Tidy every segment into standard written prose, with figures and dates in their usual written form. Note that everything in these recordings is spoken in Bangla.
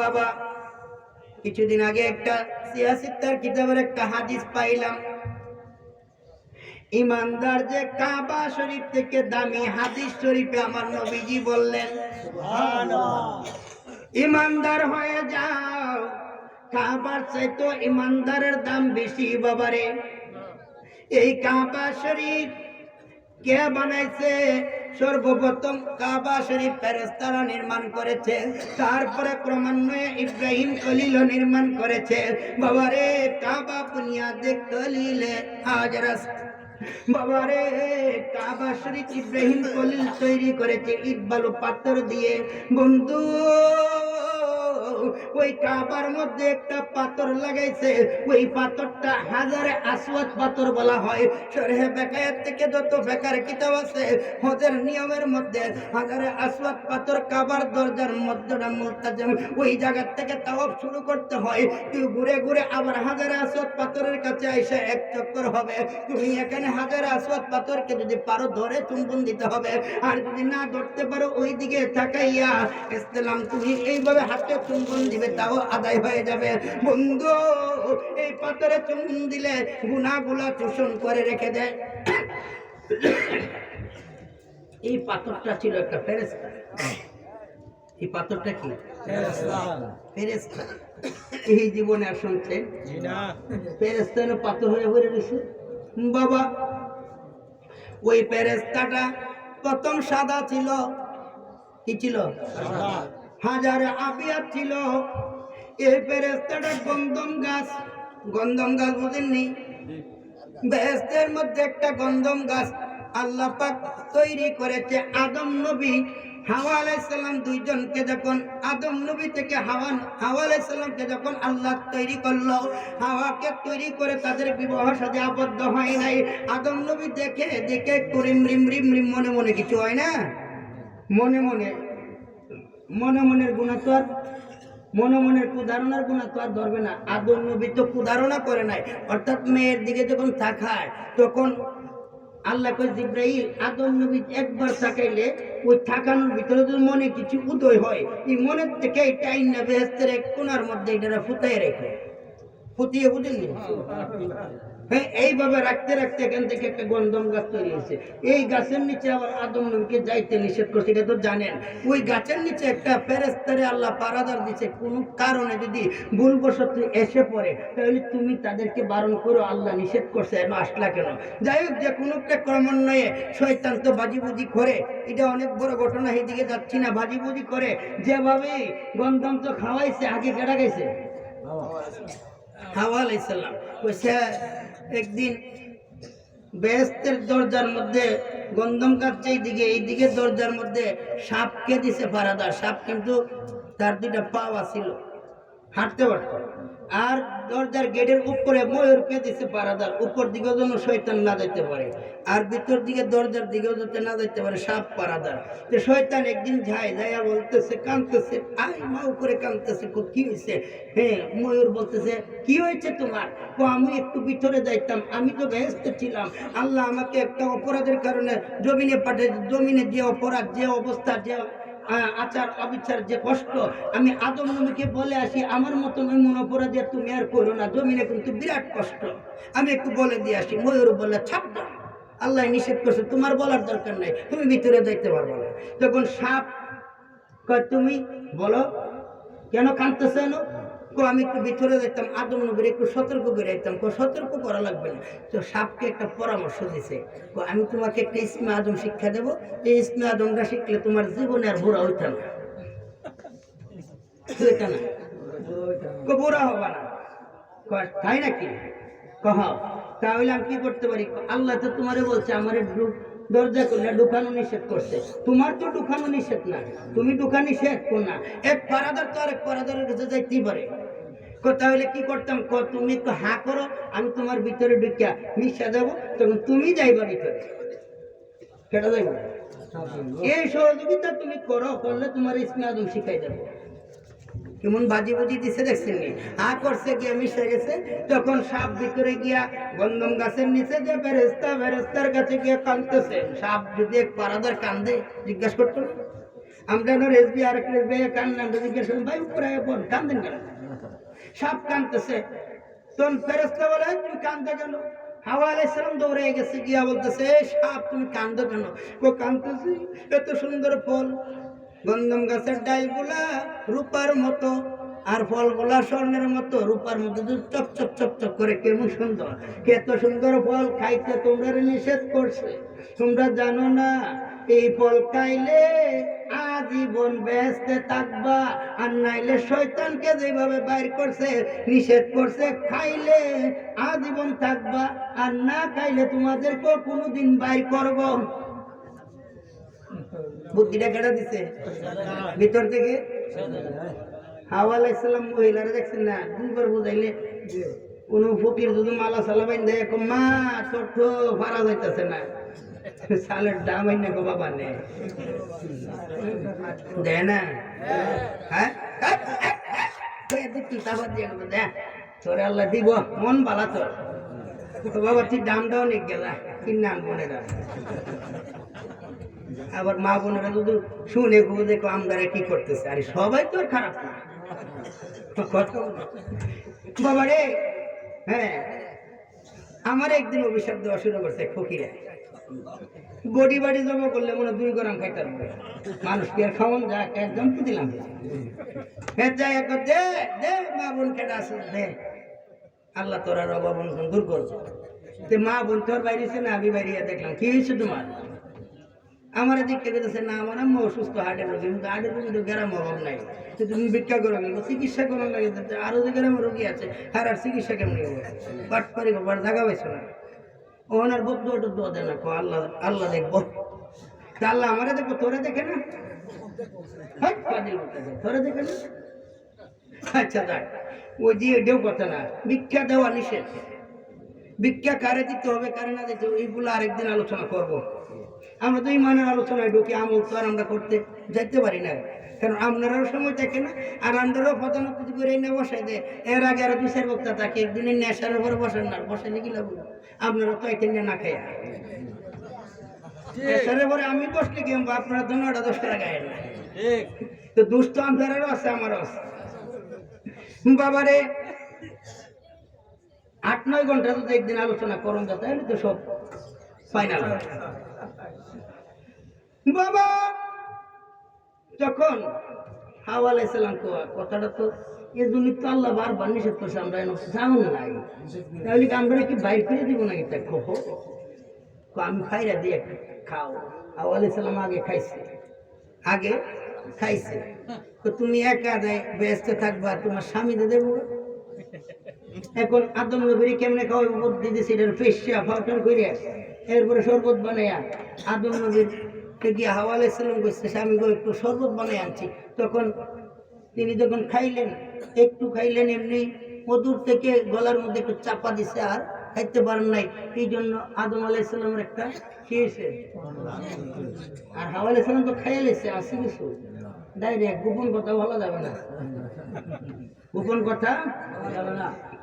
বাবা কিছুদিন আগে একটা সিয়াসিত্তার কিতাবের একটা হাদিস পাইলাম, ইমানদার যে কাবা শরীফ থেকে দামি হাদিস শরীফে আমার নবীজি বললেন ইমানদার হয়ে যাও, কাবার চাইতো ইমানদারের দাম বেশি বাবারে। এই কাবা শরীফ কে বানাইছে? সর্বপ্রথম কাবা শরীফ ফেরেশতারা নির্মাণ করেছে, তারপরে ক্রমান্বয়ে ইব্রাহিম খলিল নির্মাণ করেছে বাবারে। কাবা বুনিয়াদে খলিলে হাজরা বাবারে, কাবা শরীফ ইব্রাহিম খলিল তৈরি করেছে ইট বালু পাথর দিয়ে। বন্ধু ওই কাবার মধ্যে একটা পাথর লাগাইছে, ওই পাথরটা হাজারে আসওয়াদ পাথর বলা হয়। শরহে বেকায়াত থেকে যত বেকার কিতাব আছে হজের নিয়মের মধ্যে হাজারে আসওয়াদ পাথর কাবার দরজার মধ্যটা মুলতাজিম, ওই জায়গা থেকে তাওয়াফ শুরু করতে হয়। তুই ঘুরে ঘুরে আবার হাজারে আসওয়াদ পাথরের কাছে এসে এক চক্কর হবে। তুমি এখানে হাজারে আসওয়াদ পাথরকে যদি পারো ধরে চুম্বন দিতে হবে, আর যদি না ধরতে পারো ওই দিকে তাকাইয়া ইসলাম তুমি এইভাবে হাতে চুম্বন দিবে, তাও আদায় হয়ে যাবে। বন্ধু এই পাথরে চুম্বন দিলে গুনাহগুলা শোষণ করে রেখে দেয়। এই পাথরটা ছিল একটা ফেরেশতা। এই পাথরটা কি? ফেরেশতা। এই জীবনে আর শুনছেন ফেরেশতা পাথর হয়ে ভরে রয়েছে বাবা। ওই ফেরেশতাটা প্রথম সাদা ছিল। কি ছিল? হাজারে আবিয়াত ছিল। এই ফেরেশতাটা গন্ধম গাছ বুঝেননি? বেহেশতের মধ্যে একটা গন্ধম গাছ আল্লাহ পাক তৈরি করেছে। আদম নবী হাওয়া আলাইহিস সালাম দুইজনকে যখন আদম নবী থেকে হাওয়া আলাইহিস সালামকে যখন আল্লাহ তৈরি করলো, হাওয়াকে তৈরি করে তাদের বিবাহ সাথে আবদ্ধ হয় নাই। আদম নবী দেখে একটু রিম রিম রিম রিম মনে মনে কিছু হয় না? মনের গুণা তো আর মনের কুধারণার গুণা তো আর ধরবে না। আদম নবী তো কুধারণা করে নাই, অর্থাৎ মেয়ের দিকে যখন তাকায় তখন আল্লাহ কয় জিব্রাইল আদম নবী একবার তাকাইলে ওই তাকানোর ভিতরে যদি মনে কিছু উদয় হয়, এই মনের থেকে টাইম না বেহেশতের এক কোণার মধ্যে এটা ফুটাই রেখে ফুটিয়ে বুঝেননি? হ্যাঁ, এইভাবে রাখতে রাখতে এখান থেকে একটা গন্ধম গাছ তৈরি হয়েছে। এই গাছের নিচে আবার আদম নবীকে যাইতে নিষেধ করছে, এটা তো জানেন। ওই গাছের নিচে একটা ফেরেশতারে আল্লাহ পারাদার দিচ্ছে, কোনো কারণে যদি ভুলবশত এসে পড়ে তাহলে তুমি তাদেরকে বারণ করো, আল্লাহ নিষেধ করছে, এন আসলা কেন? যাই হোক, যে কোনো একটা ক্রমান্বয়ে শয়তান তো বাজিবুজি করে, এটা অনেক বড় ঘটনা, এইদিকে যাচ্ছি না। বাজিবুজি করে যেভাবে গন্ধম তো খাওয়াইছে, আগে কেডা গেছে? হাওয়া আলাইহিস সালাম। কইছে একদিন বেহেশতের দরজার মধ্যে গন্ধম গাছ এইদিকে দরজার মধ্যে সাপকে দিছে পারাদার। সাপ কিন্তু তার দুইটা পা ছিল, হাঁটতে পারত। আর দরজার গেটের উপরে ময়ূরকে দিছে পারাদার, উপর দিকেও যেন শয়তান না যেতে পারে, আর ভিতর দিকে দরজার দিকেও যাতে না যেতে পারে, সাপ পারাদার। তো শয়তান একদিন যাইয়া বলতেছে, কাঁদতেছে, আই মাও করে কাঁদতেছে। কি হয়েছে? হ্যাঁ, ময়ূর বলতেছে কি হয়েছে তোমার? আমি একটু ভিতরে যাইতাম, আমি তো বেহেশতে ছিলাম, আল্লাহ আমাকে একটা অপরাধের কারণে জমিনে পাঠিয়েছে। জমিনে যে অপরাধ, যে অবস্থা, যে আচার অবিচার, যে কষ্ট, আমি আদম নবীকে বলে আসি আমার মতন এমন অপরাধী তুমি আর করো না, জমিনে কিন্তু বিরাট কষ্ট, আমি একটু বলে দিয়ে আসি। ময়ূর বললে ছাপ দাও, আল্লাহ নিষেধ করছে, তোমার বলার দরকার নাই, তুমি ভিতরে যাইতে পারবো না। তখন সাপ কয় তুমি বলো কেন কাঁদতেছে? আমি একটু ভিতরে যেতাম, আদম নবীর একটু সতর্ক করে যেতাম। সতর্ক করা লাগবে না। তো সাপকে একটা পরামর্শ দিছে, আমি তোমাকে একটা ইসমে আদম শিক্ষা দেবো, এই ইসমে আদমটা শিখলে তোমার জীবনে আর বুড়া হইতাম না, বুড়া হবা না। তাই নাকি? কহ তাহলে আমি কি করতে পারি? আল্লাহ তো তোমারে বলছে আমার দরজা করলে ঢুকানো নিষেধ করছে, তোমার তো ঢুকানো নিষেধ না, তুমি ঢুকা নিষেধ কর না। এক পারাদার তো আরেক পারাদারের কাছে যাইতেই পারে। তাহলে কি করতাম? তুমি একটু হা করো, আমি তোমার ভিতরে ঢুকিয়া মিশা যাবো, তখন তুমি যাইবা ভিতরে, সেটা যাইব। এই সহযোগিতা তুমি করলে তোমার ইসমে আদম শিখাই দেবো। কেমন বাজি বুঝি দিছে দেখছেন? হা করছে গিয়া মিশে গেছে। তখন সাপ ভিতরে গিয়া গন্ধম গাছের নিচে যে ফেরেশতার কাছে গিয়া কাঁদতেছে। সাপ যদি এক পারাদার কান্দে জিজ্ঞাসা করতো না, আমরা রেসবি আর এক রেসবি কান্না জিজ্ঞেস করেন ভাই উপরে বল কান্দেন কেন? সাপ কাঁদতেছে। তখন ফেরেশতা বলে তুমি কান্দো কেন? হাওয়া আলাইহিস সালাম দৌড়ে গেছে গিয়া বলতেছে সাপ তুমি কান্দো কেন? ও কান্দতেছি এত সুন্দর ফল, গন্ধম গাছের ডালগুলা রূপার মতো আর ফলগুলা স্বর্ণের মতো, রূপার মতো চপ চপ চপ চপ করে কেমন সুন্দর, এত সুন্দর ফল খাইতে তোমরা নিষেধ করছে। তোমরা জানো না এই ফল খাইলে আজীবন বেহেশতে থাকবা, আর নাইলে শয়তানকে যেভাবে বাইর করছে নিষেধ করছে খাইলে আজীবন থাকবা, আর না খাইলে তোমাদেরকে কোনোদিন বাইর করব। বুদ্ধিটা কেটে দিছে ভিতর থেকে। হাওয়া আলাইহিস সালাম মহিলারা দেখছেন না, দুইবার বুঝাইলে কোন ফকির যদি মালা সালা বাইন দেয় মা ছোট ফারা যাইতেছে না, সালের দাম হয় না গো বাবা নে দেয় না। হ্যাঁ তোরে আল্লাহ দিব মন বালা তোর বাবা, তুই দামটাও নিক গেলা কিনে আনবো না। আবার মা বোনেরা যদি শুনে দেখো আমরা কি করতেছে, আরে সবাই তো আর খারাপ না বাবা রে। হ্যাঁ আমার একদিন অভিশাপ দেওয়া শুরু করছে ফকিরা, বডি বাড়ি জমা করলে মনে 2 গ্রাম খাইতে পারবে মানুষ কি আর খাওয়ান যাক, একদম তো দিলাম দে দে মা বোন কেটে আসে দে, আল্লাহ তোর আর অভাবন দূর করছে। মা বোন তোর বাইরেছে না, আমি বাইরে দেখলাম কি হয়েছে তোমার? আমার দিকটা কেটেছে না, আমার আম্মা অসুস্থ হার্টের রোগী, কিন্তু হার্টের রোগী তো গ্রাম অভাব নাই, তুমি ভিক্ষা করে গেল চিকিৎসা করার লাগে, আরো যে গ্রামের রোগী আছে আর চিকিৎসা কেমন বাট পারি করবার জায়গা পাইছো না, ওনার বদ্ধ দোয়া দেয় না, আল্লাহ আল্লাহ দেখবো তা আল্লাহ আমারে দেখবো, তোরে দেখে না, তোরে দেখে না। আচ্ছা দেখ ওই যে এটাও কথা না, ভিক্ষা দেওয়া নিষেধ, ভিক্ষা কারে দিতে হবে কারে না দিতে হবে এইগুলো আরেকদিন আলোচনা করব। আমরা তো ইমানের আলোচনায় ঢুকি, আমল তো আর আমরা করতে যাইতে পারি না, কারণ আপনারাও সময় থাকে না, আর আমরাও পদানুপতি করে এনে বসাই দেয়। এর আগে আরো 2-4 বক্তা থাকে, একদিনের নেশার উপরে বসেন না, বসাইলে কি লাগবে? আপনারা তো একদিন না খাইয়া নেশার পরে আমি বসলে কি আপনারা তো 9-10 টাকা গায়ে না, তো দুষ্ট আপনারাও আছে আমারও আছে বাবারে। 8-9 ঘন্টা যদি একদিন আলোচনা করুন তাহলে তো সব ফাইনাল বাবা। যখন হাওয়া আলাইহিস সালাম কথাটা তো এই জন্য তো আল্লাহ বারবার নিষেধ করছে, আমরা জানো নাই, তাহলে কি আমরা কি বাইর করে দিব নাকি? তা খোপো আমি খাইরা দিয়ে খাও। হাওয়া আলাইহিস সালাম আগে খাইছে, তো তুমি একা দেয় ব্যস্ত থাকবা, তোমার স্বামী দেবো। এখন আদম নবীর কেমনে খাওয়াই বুদ্ধি দিয়েছে, এটার পেশা ফাউটার করে এরপরে শরবত বানাইয়া আদম নবীর গিয়ে হাওয়া আলাইহিস সালাম করছে স্বামী গো একটু শরবত বানাই আনছি। তখন তিনি যখন খাইলেন, একটু খাইলেন এমনি মধুর থেকে গলার মধ্যে একটু চাপা দিছে, আর খাইতে পারেন নাই, এই জন্য আদম আলাইহিস সালামের একটা খেয়েছে, আর হাওয়া আলাইহিস সালাম তো খাইয়ে লেছে আসি কিছু ডাইরেক্ট। গোপন কথা বলা যাবে না, গোপন কথা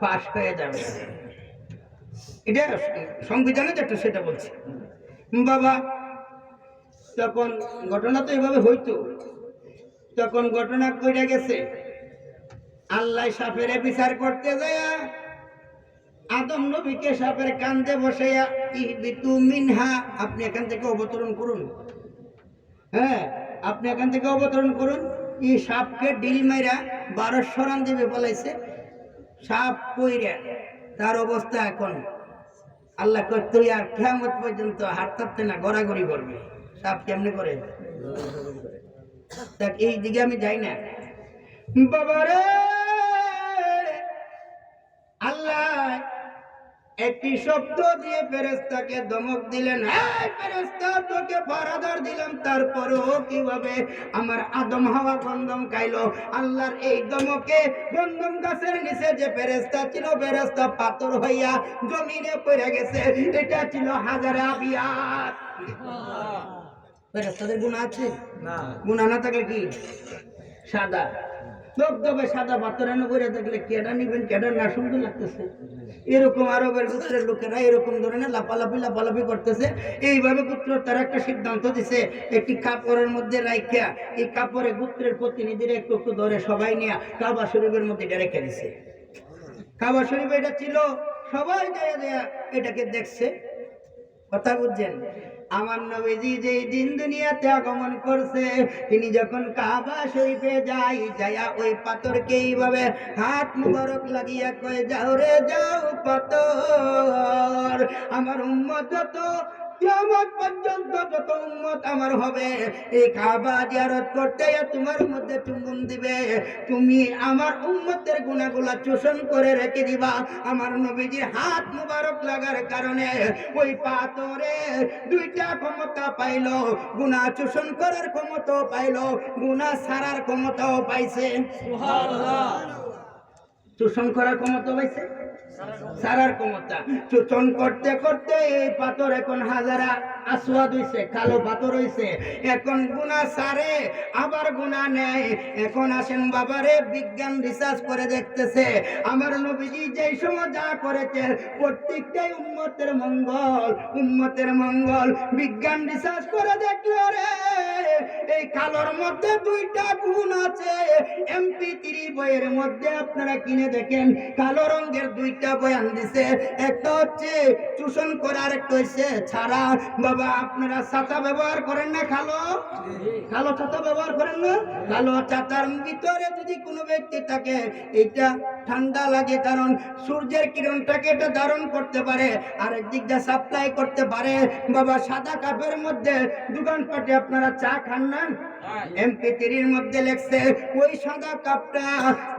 পাশ হয়ে যাবে, এটা সংবিধানে যেটা সেটা বলছে বাবা। তখন ঘটনা তো এভাবে হইতো, তখন ঘটনা কইরা গেছে আল্লাহ সাপের বিচার করতে যায় আদম নবীকে সাপের কান্দে বসাইয়া ইহবিতু মিনহা, আপনি এখান থেকে অবতরণ করুন, হ্যাঁ আপনি এখান থেকে অবতরণ করুন। এই সাপকে ডিল মাইরা 1200 রান দিবে বলাইছে, সাপ কইরা তার অবস্থা এখন আল্লাহ তুই আর কিয়ামত পর্যন্ত হাঁটতে না, গড়াগড়ি করবে। সাপ কেমনে করে দেখ, এই দিকে আমি যাই না বাবারে। আল্লাহ একটি শব্দ দিয়ে ফেরেশতাকে ধমক দিলেন, এই ফেরেশতা তোকে ফারাদার দিলাম, তারপরেও কিভাবে আমার আদম হাওয়া গন্ধম খাইলো? আল্লাহর এই ধমকে গন্ধম গাছের নিচে যে ফেরেশতা ছিল, ফেরেশতা পাথর হইয়া জমিনে পড়ে গেছে। এটা ছিল হাজারে আবিয়াত। ফেরেশতাদের গুনাহ আছে না? গুনাহ না থাকলে কি সাদা, দবদবে সাদা পাথরানো করে দেখলে কেডা নিবেন কেডা না সুন্দর লাগতেছে। এরকম আরবের গোত্রের লোকেরা এরকম ধরনের লাফালাফি করতেছে। এইভাবে গোত্র তারা একটা সিদ্ধান্ত দিছে, একটি কাপড়ের মধ্যে রাইখা এই কাপড়ে গোত্রের প্রতিনিধিরা একটু একটু ধরে সবাই নিয়ে কাবা শরীফের মধ্যে এটা রেখে দিছে। কাবা শরীফ এটা ছিল, সবাই যায় যায় এটাকে দেখছে। কথা বুঝছেন? আমার নবীজি যেই দিন দুনিয়াতে আগমন করছে, তিনি যখন কাবা শরীফে যাইয়া ওই পাথরকে এইভাবে হাত মুবারক লাগিয়া কয়ে, যাও রে যাও পাথর, আমার উম্মত যত কিয়ামত পর্যন্ত যত উম্মত আমার হবে এই কাবা জিয়ারত করতে তোমার মধ্যে চুম্বন দিবে, তুমি আমার উম্মতের গুনাহগুলা চোষণ করে রেখে দিবা। আমার নবীজির হাত মুবারক লাগার কারণে ওই পাথরে দুইটা ক্ষমতা পাইল, গুনাহ চোষণ করার ক্ষমতাও পাইল, গুনাহ ছাড়ার ক্ষমতাও পাইছে। সুবহানাল্লাহ। চোষণ করার ক্ষমতা পাইছে, সারার ক্ষমতা। চোষণ করতে করতে এই পাথর এখন হাজারা আসওয়াদ হইছে, কালো পাথর হইছে। এখন গুনাহ সারে আবার গুনাহ নেয়। এখন আসেন বাবারে, বিজ্ঞান রিসার্চ করে দেখতেছে আমার নবীজি যেই সময় যা করেছে প্রত্যেকটাই উম্মতের মঙ্গল, উম্মতের মঙ্গল। বিজ্ঞান রিসার্চ করে দেখলো রে, এই কালোর মধ্যে দুইটা গুণ আছে। MP3 বইয়ের মধ্যে আপনারা কিনে দেখেন, কালো রঙের দুইটা বয়ান দিছে, একটা হচ্ছে চোষণ করার, একটা হচ্ছে ছাড়া। বাবা আপনারা ছাতা ব্যবহার করেন না? কালো ছাতা ব্যবহার করেন না? কালো ছাতার ভিতরে যদি কোনো ব্যক্তি থাকে, এটা ঠান্ডা লাগে, কারণ সূর্যের কিরণটাকে এটা ধারণ করতে পারে, আরেক দিক দিয়ে সাপ্লাই করতে পারে। বাবা সাদা কাপের মধ্যে দোকানপাটে আপনারা চা খান না, MP3 মধ্যে লেখছে ওই সাদা কাপটা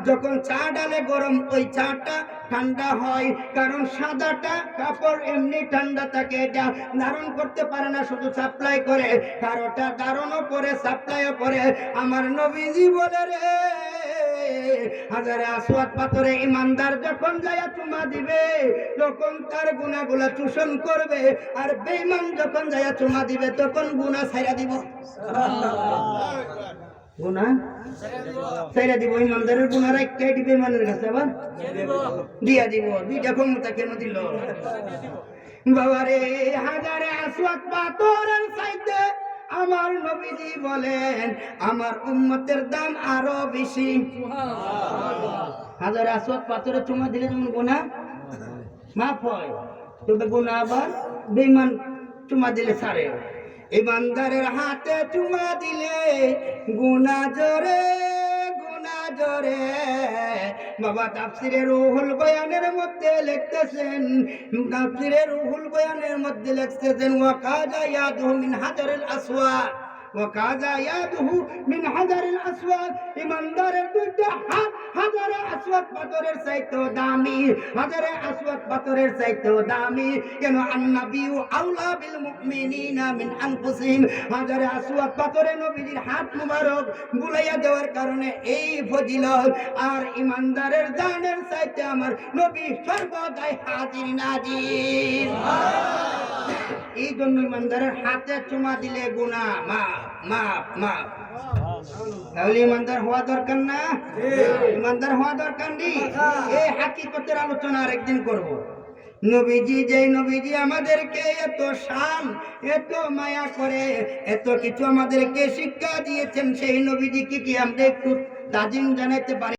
যখন চা ডালে গরম, ওই চাটা ঠান্ডা হয়, কারণ সাদাটা কাপড় এমনি ঠান্ডা থাকে, এটা ধারণ করতে পারে না, শুধু সাপ্লাই করে। কারোটা ধারণও করে সাপ্লাইও করে। আমার নবীজি বলে রে, হাজারে আসওয়াদ পাথরে ইমানদার যখন যায় চুমা দিবে, তখন তার গুনাহগুলা চোষণ করবে, আর বেঈমান যখন যায় চুমা দিবে তখন গুনাহ ছাইরা দিব। গুনাহ ছাইরা দিব। ইমানদারের গুনাহ রাখতে দিবে, বেঈমানের কাছে আবার দিয়া দিব। দুইটা ক্ষমতা কেন দিল বাবারে? হাজারে আসওয়াদ পাথরের চাইতে আমার নবীজি বলেন আমার উম্মতের দাম আরো বেশি। হাজারে আসওয়াদ পাথরে চুমা দিলে যেমন গুনাহ মাফ হয়, তবে গুনাহ আবার বেঈমান চুমা দিলে ছাড়ে। ইমানদারের হাতে চুমা দিলে গুনাহ জোরে, গুনাহ জোরে। বাবা তাফসিরে রুহুল বয়ানের মধ্যে লিখতেছেন, তাফসিরে রুহুল বয়ানের মধ্যে লিখতেছেন, ওয়া কাজা ইয়াদু মিন হাজারিল আসওয়াদ, ওয়া কাজা ইয়াদু মিন হাজারিল আসওয়াদ। ইমানদারের দুইটা হাত হাজারে আসওয়াদ পাথরের চাইতেও দামি, হাজারে আসওয়াদ পাথরের চাইতেও দামি। কেন? আন-নাবিয়্যু আউলা বিল মুমিনিনা মিন আনফুসিহিম। হাজারে আসওয়াদ পাথরে নবীজির হাত মুবারক বুলাইয়া দেওয়ার কারণে এই ফজিলত। আর ইমানদারের জানের চাইতে আমার নবী সর্বদাই হাজির নাজির। এই জন্য ইমানদারের হাতে চুমা দিলে গুনাহ মাফ মাফ মাফ। তাহলে ইমানদার হওয়া দরকার না? ইমানদার হওয়া দরকার নেই। এই হাকিকতের আলোচনা আরেকদিন করব। নবীজি, যেই নবীজি আমাদেরকে এত শান, এত মায়া করে, এত কিছু আমাদেরকে শিক্ষা দিয়েছেন, সেই নবীজি কি আমরা একটু তাজিম জানাইতে পারি?